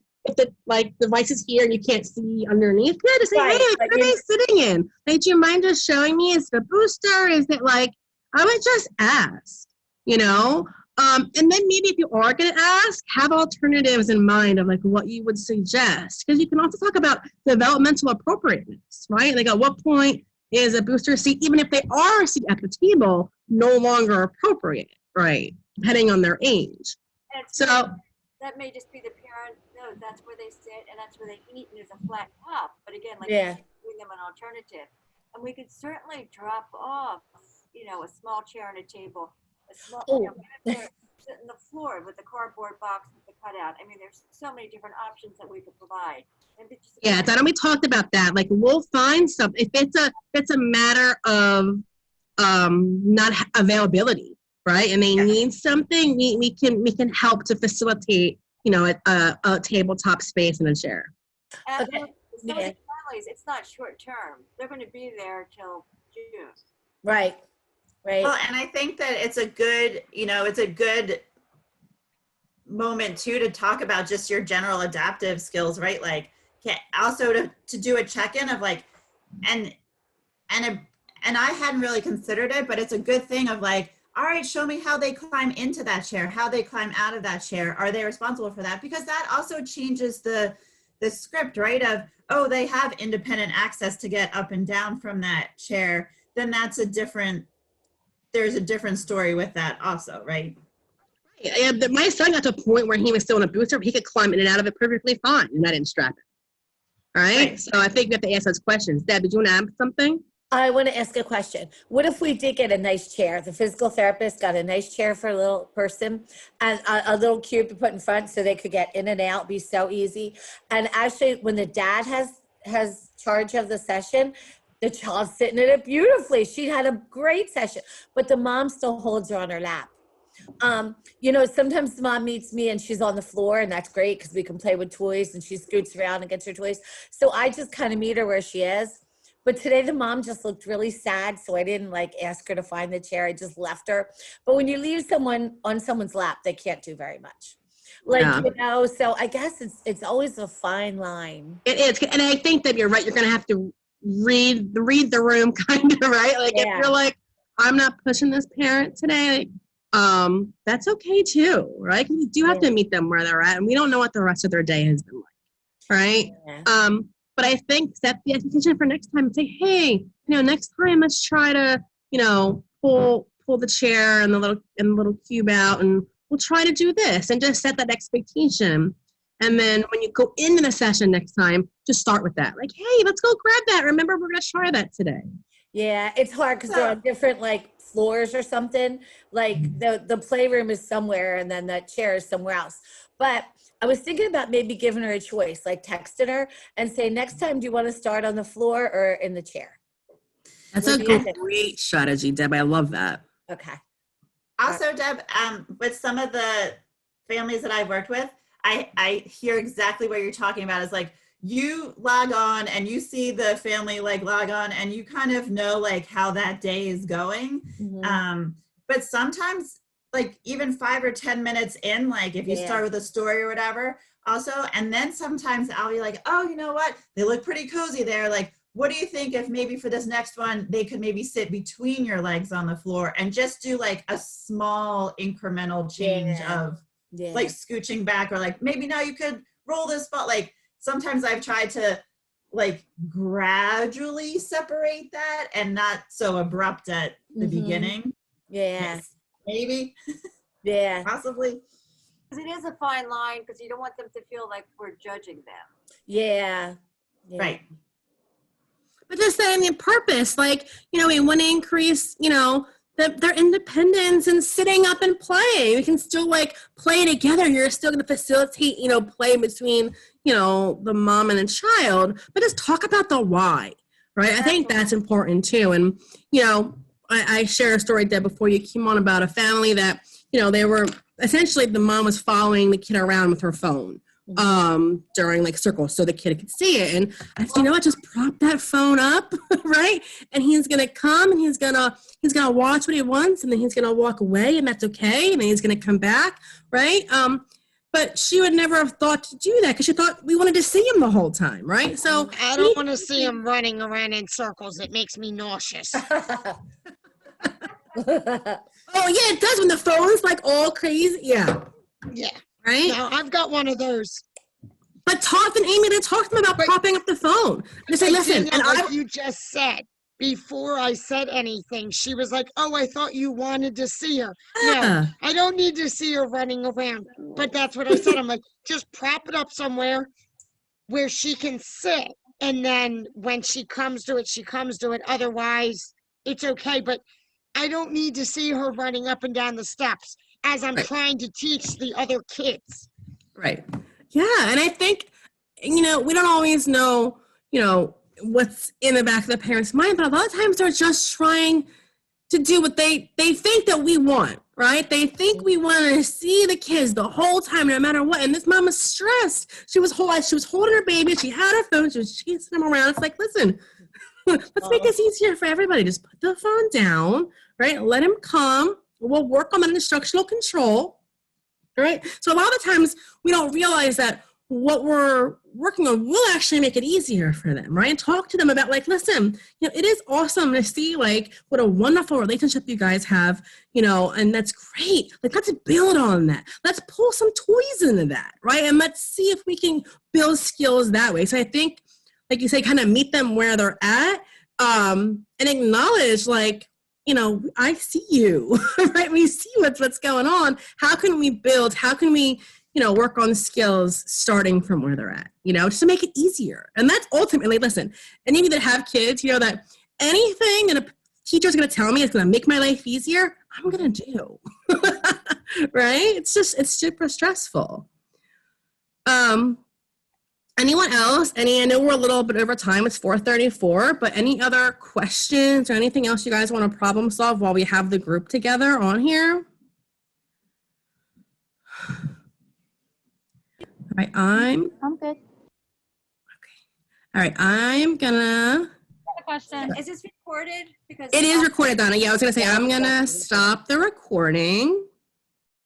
like device is here and you can't see underneath. Yeah, to say, Right, hey, like what are they sitting in? Like, do you mind just showing me? Is it a booster? Is it like, I would just ask, and then maybe if you are going to ask, have alternatives in mind of like what you would suggest, because you can also talk about developmental appropriateness, right? Like, at what point is a booster seat, even if they are seated at the table, no longer appropriate, right? Depending on their age. So that may just be the parent knows that's where they sit and that's where they eat, and there's a flat top. But again, like, Yeah. giving them an alternative, and we could certainly drop off, a small chair and a table, a small, sit on the floor with the cardboard box with the cutout. I mean, there's so many different options that we could provide. And yeah, Donna, we talked about that. Like, we'll find something. If it's a matter of not availability, right? And they need something, we can help to facilitate, a tabletop space and a chair. And Okay. some of the families, it's not short term. They're going to be there till June. Right. Well, and I think that it's a good moment too to talk about just your general adaptive skills, right? Like, also to do a check-in of like, and I hadn't really considered it, but it's a good thing of like, all right, show me how they climb into that chair, how they climb out of that chair. Are they responsible for that? Because that also changes the script, right? Of, oh, they have independent access to get up and down from that chair. Then there's a different story with that also, right? Yeah, my son got to a point where he was still in a booster, he could climb in and out of it perfectly fine, and I didn't strap it. Right? So I think we have to ask those questions. Deb, did you want to add something? I want to ask a question. What if we did get a nice chair? The physical therapist got a nice chair for a little person and a little cube to put in front so they could get in and out, be so easy. And actually, when the dad has charge of the session, the child's sitting in it beautifully. She had a great session, but the mom still holds her on her lap. Sometimes the mom meets me and she's on the floor, and that's great because we can play with toys and she scoots around and gets her toys. So I just kind of meet her where she is. But today the mom just looked really sad, so I didn't ask her to find the chair. I just left her. But when you leave someone on someone's lap, they can't do very much. So I guess it's always a fine line. It is, and I think that you're right. You're going to have to read the room, kind of, right? Like, if you're like, I'm not pushing this parent today, that's okay too, right? Because you do have to meet them where they're at, and we don't know what the rest of their day has been like, right? but I think set the expectation for next time and say, hey, next time let's try to, pull the chair and the little cube out, and we'll try to do this, and just set that expectation. And then when you go into the session next time, just start with that. Like, hey, let's go grab that. Remember, we're going to try that today. Yeah, it's hard because they're on different like floors or something. Like the playroom is somewhere and then the chair is somewhere else. But I was thinking about maybe giving her a choice, like texting her and say, next time, do you want to start on the floor or in the chair? That's a great strategy, Deb. I love that. Okay. Also, Deb, with some of the families that I've worked with, I hear exactly what you're talking about. Is like, you log on and you see the family like log on and you kind of know like how that day is going. Mm-hmm. But sometimes like even 5 or 10 minutes in, like if you start with a story or whatever also, and then sometimes I'll be like, oh, you know what? They look pretty cozy there. Like, what do you think if maybe for this next one, they could maybe sit between your legs on the floor and just do like a small incremental change of like scooching back, or like maybe now you could roll this spot. Like sometimes I've tried to like gradually separate that and not so abrupt at the beginning. Yeah. Maybe. Yeah. Possibly. Because it is a fine line, because you don't want them to feel like we're judging them. Yeah. Right. But just saying the purpose, like, we want to increase, their independence and sitting up and playing. We can still like play together. You're still going to facilitate, play between, the mom and the child, but just talk about the why, right? I think that's important too. And, I shared a story, Deb, before you came on about a family that, they were essentially, the mom was following the kid around with her phone during like circles so the kid could see it. And I said, what, just prop that phone up, right? And he's going to come and he's going to watch what he wants, and then he's going to walk away, and that's okay. And then he's going to come back, right? But she would never have thought to do that because she thought we wanted to see him the whole time, right? So I don't want to see him running around in circles. It makes me nauseous. Oh, yeah, it does when the phone's like all crazy. Yeah. Yeah. Right? Now, I've got one of those. But talk to Amy to talk to them about propping up the phone. And say, listen. And like you just said, before I said anything, she was like, oh, I thought you wanted to see her. No, I don't need to see her running around. But that's what I said. I'm like, just prop it up somewhere where she can sit. And then when she comes to it, she comes to it. Otherwise, it's okay. But I don't need to see her running up and down the steps as I'm trying to teach the other kids. Right. Yeah. And I think, we don't always know, what's in the back of the parents' mind, but a lot of times they're just trying to do what they think that we want, right? They think we want to see the kids the whole time, no matter what. And this mom is stressed. She was holding her baby. She had her phone. She was chasing him around. It's like, listen, let's make this easier for everybody. Just put the phone down, right? Let him come. We'll work on that instructional control, right? So a lot of times we don't realize that what we're working on will actually make it easier for them, right? Talk to them about like, listen, it is awesome to see like what a wonderful relationship you guys have, and that's great. Like, let's build on that. Let's pull some toys into that, right? And let's see if we can build skills that way. So I think, like you say, kind of meet them where they're at, and acknowledge like, I see you, right? We see what's going on. How can we build? How can we, work on skills starting from where they're at, just to make it easier. And that's ultimately, listen, any of you that have kids, that anything that a teacher's going to tell me is going to make my life easier, I'm going to do, right? It's super stressful. Anyone else? I know we're a little bit over time. It's 4:34, but any other questions or anything else you guys want to problem solve while we have the group together on here? All right, I'm good. Okay. All right, I'm gonna. A question. Is this recorded? Because it is recorded, Donna. Yeah, I was gonna say I'm gonna stop the recording.